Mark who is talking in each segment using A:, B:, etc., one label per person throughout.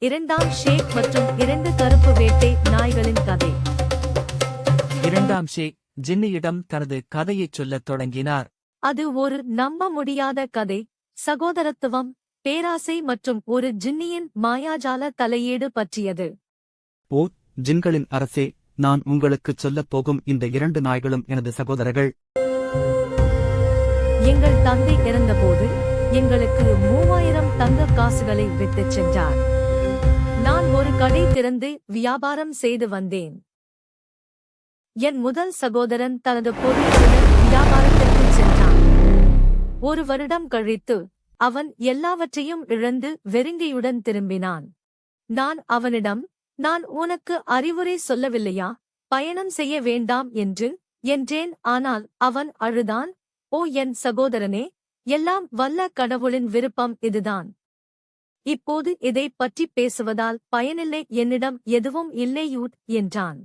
A: இரண்டாம் ஷேக் மற்றும் இரண்டு கருப்பு வேட்டை நாய்களின் கதை.
B: இரண்டாம் ஷேக் ஜின்னியிடம் தனது கதையைச் சொல்லத் தொடங்கினார்.
A: அது ஒரு நம்ப முடியாத கதை, சகோதரத்துவம், பேராசை மற்றும் ஒரு ஜின்னியின் மாயாஜால தலையீடு பற்றியது.
B: ஓ ஜின்களின் அரசே, நான் உங்களுக்குச் சொல்லப் போகும் இந்த இரண்டு நாய்களும் எனது சகோதரர்கள்.
A: எங்கள் தந்தை இறந்தபோது எங்களுக்கு 3000 தங்க காசுகளை விட்டுச் சென்றார். நான் ஒரு கடை திறந்து வியாபாரம் செய்து வந்தேன். என் முதல் சகோதரன் தனது பொருளுடன் வியாபாரத்திற்கு சென்றான். ஒரு வருடம் கழித்து அவன் எல்லாவற்றையும் இழந்து வெறுங்கையுடன் திரும்பினான். நான் அவனிடம், நான் உனக்கு அறிவுரை சொல்லவில்லையா, பயணம் செய்ய வேண்டாம் என்றேன். ஆனால் அவன் அழுதான், ஓ என் சகோதரனே, எல்லாம் வல்ல கடவுளின் விருப்பம் இதுதான். இப்போது இதைப் பற்றி பேசுவதால் பயனில்லை, என்னிடம் எதுவும் இல்லையூட் என்றான்.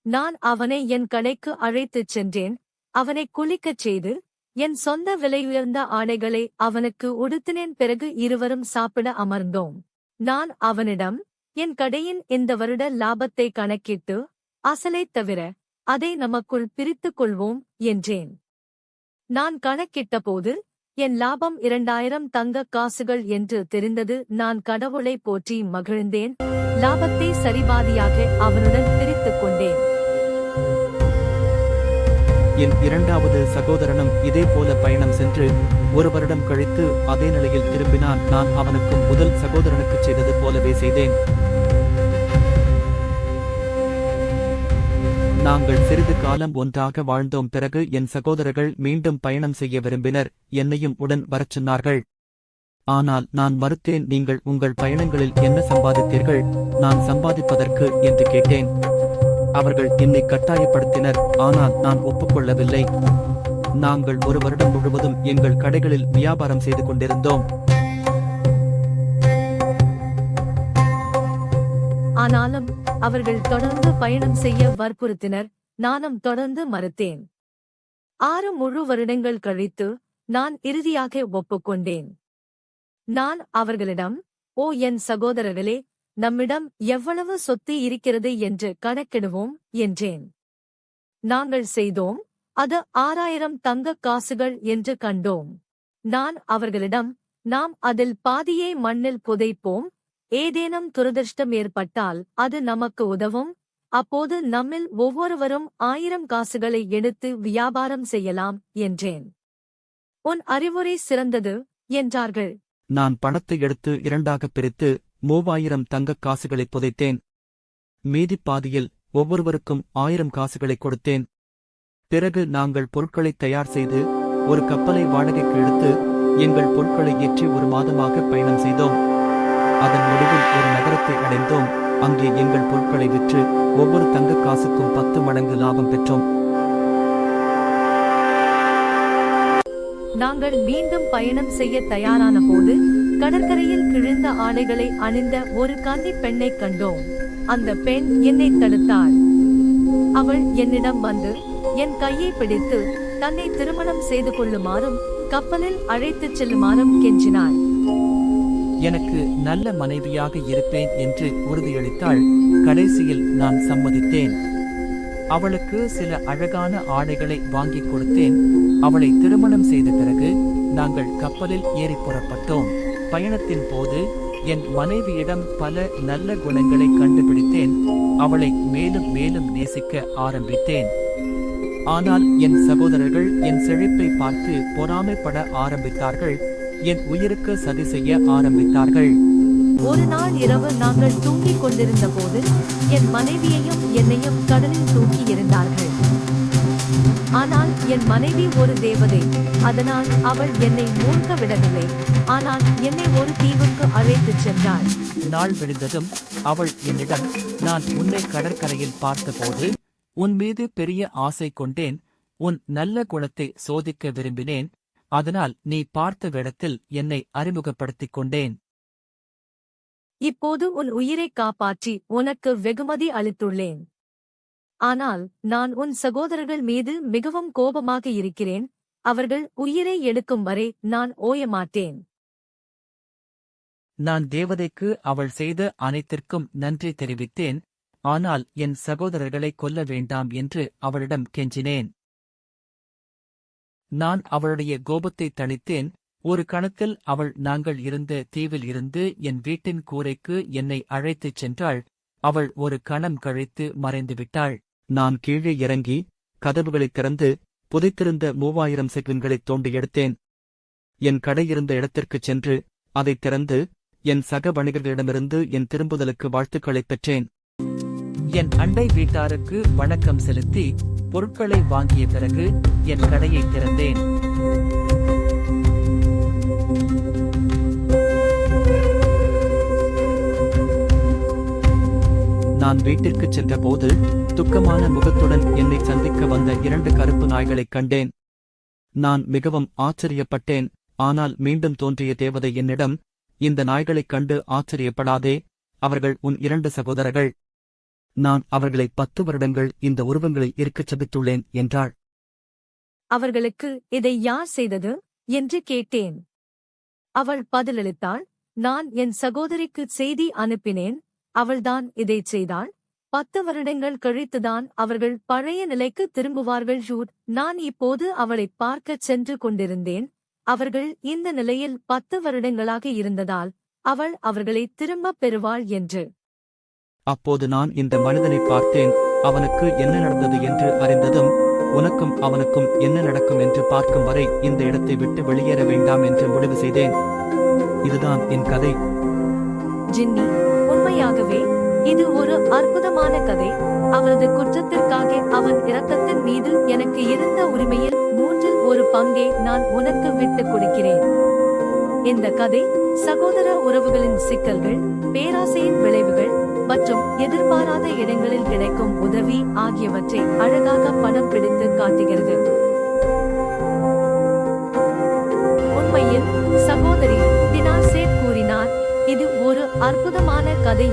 A: நான் அவனை என் கடைக்கு அழைத்துச் சென்றேன். அவனை குளிக்கச் செய்து என் சொந்த விலையுயர்ந்த ஆடைகளை அவனுக்கு உடுத்தினேன். பிறகு இருவரும் சாப்பிட அமர்ந்தோம். நான் அவனிடம், என் கடையின் இந்த வருட லாபத்தை கணக்கிட்டு அசலைத் தவிர அதை நமக்குள் பிரித்துக் கொள்வோம் என்றேன். நான் கணக்கிட்டபோது என் லாபம் 2000 தங்க காசுகள் என்று தெரிந்தது. நான் கடவுளை போற்றி மகிழ்ந்தேன். லாபத்தை சரிபாதியாக அவனுடன் பிரித்துக் கொண்டேன்.
B: என் இரண்டாவது சகோதரனும் இதேபோல பயணம் சென்று ஒரு வருடம் கழித்து அதே நிலையில் திரும்பினான். நான் அவனுக்கும் முதல் சகோதரனுக்குச் செய்தது போலவே செய்தேன். நாங்கள் சிறிது காலம் ஒன்றாக வாழ்ந்தோம். பிறகு என் சகோதரர்கள் மீண்டும் பயணம் செய்ய விரும்பினர். என்னையும் உடன் வரச் சொன்னார்கள். ஆனால் நான் மறுத்தேன். நீங்கள் உங்கள் பயணங்களில் என்ன சம்பாதித்தீர்கள், நான் சம்பாதிப்பதற்கு என்று கேட்டேன். அவர்கள் என்னை கட்டாயப்படுத்தினர். ஆனால் நான் ஒப்புக்கொள்ளவில்லை. நாங்கள் ஒரு வருடம் முழுவதும் எங்கள் கடைகளில் வியாபாரம் செய்து கொண்டிருந்தோம்.
A: ஆனாலும் அவர்கள் தொடர்ந்து பயணம் செய்ய வற்புறுத்தினர். நானும் தொடர்ந்து மறுத்தேன். 6 முழு வருடங்கள் கழித்து நான் இறுதியாக ஒப்புக்கொண்டேன். நான் அவர்களிடம், ஓ என் சகோதரர்களே, நம்மிடம் எவ்வளவு சொத்து இருக்கிறது என்று கணக்கிடுவோம் என்றேன். நாங்கள் செய்தோம். அது 6000 தங்க காசுகள் என்று கண்டோம். நான் அவர்களிடம், நாம் அதில் பாதியை மண்ணில் புதைப்போம். ஏதேனும் துரதிர்ஷ்டம் ஏற்பட்டால் அது நமக்கு உதவும். அப்போது நம்மில் ஒவ்வொருவரும் 1000 காசுகளை எடுத்து வியாபாரம் செய்யலாம் என்றேன். உன் அறிவுரை சிறந்தது என்றார்கள்.
B: நான் பணத்தை எடுத்து இரண்டாகப் பிரித்து 3000 தங்கக் காசுகளை புதைத்தேன். மீதி பாதியில் ஒவ்வொருவருக்கும் 1000 காசுகளை கொடுத்தேன். பிறகு நாங்கள் பொருட்களை தயார் செய்து ஒரு கப்பலை வாடகைக்கு எடுத்து எங்கள் பொருட்களை ஏற்றி 1 மாதமாக பயணம் செய்தோம். அதன் முடிவில் ஒரு நகரத்தை அடைந்தோம். அங்கே எங்கள் பொருட்களை விற்று ஒவ்வொரு தங்கக் காசுக்கும் 10 மடங்கு லாபம் பெற்றோம்.
A: நாங்கள் மீண்டும் பயணம் செய்ய தயாரான போது கடற்கரையில் கிழிந்த ஆடைகளை அணிந்த ஒரு கன்னிப் பெண்ணைக் கண்டோம். அந்த பெண் என்னை தடுத்தாள். அவள் என்னிடம் வந்து என் கையை பிடித்து தன்னை திருமணம் செய்து கொள்ளுமாறும் கப்பலில் அழைத்துச் செல்லுமாறும் கெஞ்சினாள்.
B: எனக்கு நல்ல மனைவியாக இருப்பேன் என்று உறுதியளித்தாள். கடைசியில் நான் சம்மதித்தேன். அவளுக்கு சில அழகான ஆடைகளை வாங்கிக் கொடுத்தேன். அவளை திருமணம் செய்த பிறகு நாங்கள் கப்பலில் ஏறி புறப்பட்டோம். பயணத்தின் போது என் மனைவியிடம் பல நல்ல குணங்களை கண்டுபிடித்தேன். அவளை மேலும் மேலும் நேசிக்க ஆரம்பித்தேன். ஆனால் என் சகோதரர்கள் என் செழிப்பை பார்த்து பொறாமைப்பட ஆரம்பித்தார்கள். என் உயிருக்கு சதி செய்ய ஆரம்பித்தார்கள்.
A: ஒரு நாள் இரவு நாங்கள் தூங்கிக் கொண்டிருந்த போது என் மனைவியையும் என்னையும் கடலில் தூக்கி எறிந்தார்கள். ஆனால் என் மனைவி ஒரு தேவதை, அதனால் அவள் என்னை மூழ்க விடவில்லை. ஆனால் என்னை ஒரு தீவுக்கு அழைத்துச் சென்றாள்.
B: நாள் விழுந்ததும் அவள் என்னிடம், நான் உன்னை கடற்கரையில் பார்த்தபோது உன் மீது பெரிய ஆசை கொண்டேன். உன் நல்ல குணத்தை சோதிக்க விரும்பினேன். அதனால் நீ பார்த்த இடத்தில் என்னை அறிமுகப்படுத்திக் கொண்டேன்.
A: இப்போது உன் உயிரைக் காப்பாற்றி உனக்கு வெகுமதி அளித்துள்ளேன். ஆனால் நான் உன் சகோதரர்கள் மீது மிகவும் கோபமாக இருக்கிறேன். அவர்கள் உயிரை எடுக்கும் வரை நான் ஓயமாட்டேன்.
B: நான் தேவதைக்கு அவள் செய்த அனைத்திற்கும் நன்றி தெரிவித்தேன், ஆனால் என் சகோதரர்களை கொல்ல வேண்டாம் என்று அவளிடம் கெஞ்சினேன். நான் அவளுடைய கோபத்தை தணித்தேன். ஒரு கணத்தில் அவள் நாங்கள் இருந்த தீவில் இருந்து என் வீட்டின் கூரைக்கு என்னை அழைத்துச் சென்றாள். அவள் ஒரு கணம் கழித்து மறைந்துவிட்டாள். நான் கீழே இறங்கி கதவுகளைத் திறந்து புதைத்திருந்த 3000 செகன்களைத் தோண்டி எடுத்தேன். என் கடை இருந்த இடத்திற்குச் சென்று அதைத் திறந்து என் சக வணிகர்களிடமிருந்து என் திரும்புதலுக்கு வாழ்த்துக்களைப் பெற்றேன். என் அண்டை வீட்டாருக்கு வணக்கம் செலுத்தி பொருட்களை வாங்கிய பிறகு என் கடையைத் திறந்தேன். நான் வீட்டிற்குச் சென்றபோது துக்கமான முகத்துடன் என்னை சந்திக்க வந்த 2 கருப்பு நாய்களைக் கண்டேன். நான் மிகவும் ஆச்சரியப்பட்டேன். ஆனால் மீண்டும் தோன்றிய தேவதை என்னிடம், இந்த நாய்களைக் கண்டு ஆச்சரியப்படாதே, அவர்கள் உன் 2 சகோதரர்கள். நான் அவர்களை 10 வருடங்கள் இந்த உருவங்களில் இருக்கச் சபித்துள்ளேன் என்றாள்.
A: அவர்களுக்கு இதை யார் செய்தது என்று கேட்டேன். அவள் பதிலளித்தாள், நான் என் சகோதரிக்கு செய்தி அனுப்பினேன், அவள்தான் இதைச் செய்தாள். 10 வருடங்கள் கழித்துதான் அவர்கள் பழைய நிலைக்கு திரும்புவார்கள். நான் இப்போது அவளைப் பார்க்கச் சென்று கொண்டிருந்தேன். அவர்கள் இந்த நிலையில் 10 வருடங்களாக இருந்ததால் அவள் அவர்களை திரும்பப் பெறுவாள் என்று.
B: அப்போது நான் இந்த மனிதனை பார்த்தேன். அவனுக்கு என்ன நடந்தது என்று அறிந்ததும், உனக்கும் அவனுக்கும் என்ன நடக்கும் என்று பார்க்கும் வரை இந்த இடத்தை விட்டு வெளியேற வேண்டாம் என்று முடிவு செய்தேன். இதுதான் என் கதை.
A: ஜின்னி, உண்மையாகவே இது ஒரு அற்புதமான கதை. அவரது குற்றத்திற்காக அவன் இரத்தத்தின் மீது எனக்கு இருந்த உரிமையில் 3இல் 1 பங்கை நான் உனக்கு விட்டுக் கொடுக்கிறேன். இந்த கதை சகோதர உறவுகளின் சிக்கல்கள், பேராசையின் விளைவுகள் மற்றும் எதிர்பாராத இடங்களில் கிடைக்கும் உதவி ஆகியவற்றை அழகாக படம் பிடித்து காட்டுகிறது. உண்மையில் சகோதரி தினாசேட் கூறினார், இது ஒரு அற்புதமான கதை.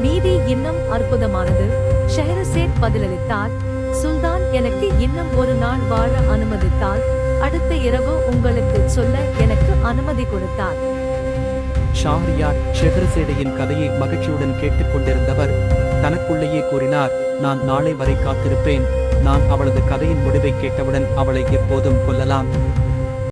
A: மீதி இன்னும் அற்புதமானது. ஷெஹரசேட் பதிலளித்தார், சுல்தான் எனக்கு இன்னும் ஒரு நாள் வாழ அனுமதித்தால் அடுத்த இரவு உங்களுக்கு சொல்ல எனக்கு அனுமதி கொடுத்தார்.
B: ஷாஹ்ரியார் ஷெஹரசேடையின் கதையை மகிழ்ச்சியுடன் கேட்டுக்கொண்டிருந்தவர் தனக்குள்ளேயே கூறினார், நான் நாளை வரை காத்திருப்பேன். நான் அவளது கதையின் முடிவை கேட்டவுடன் அவளை எப்போதும் கொல்லலாம்.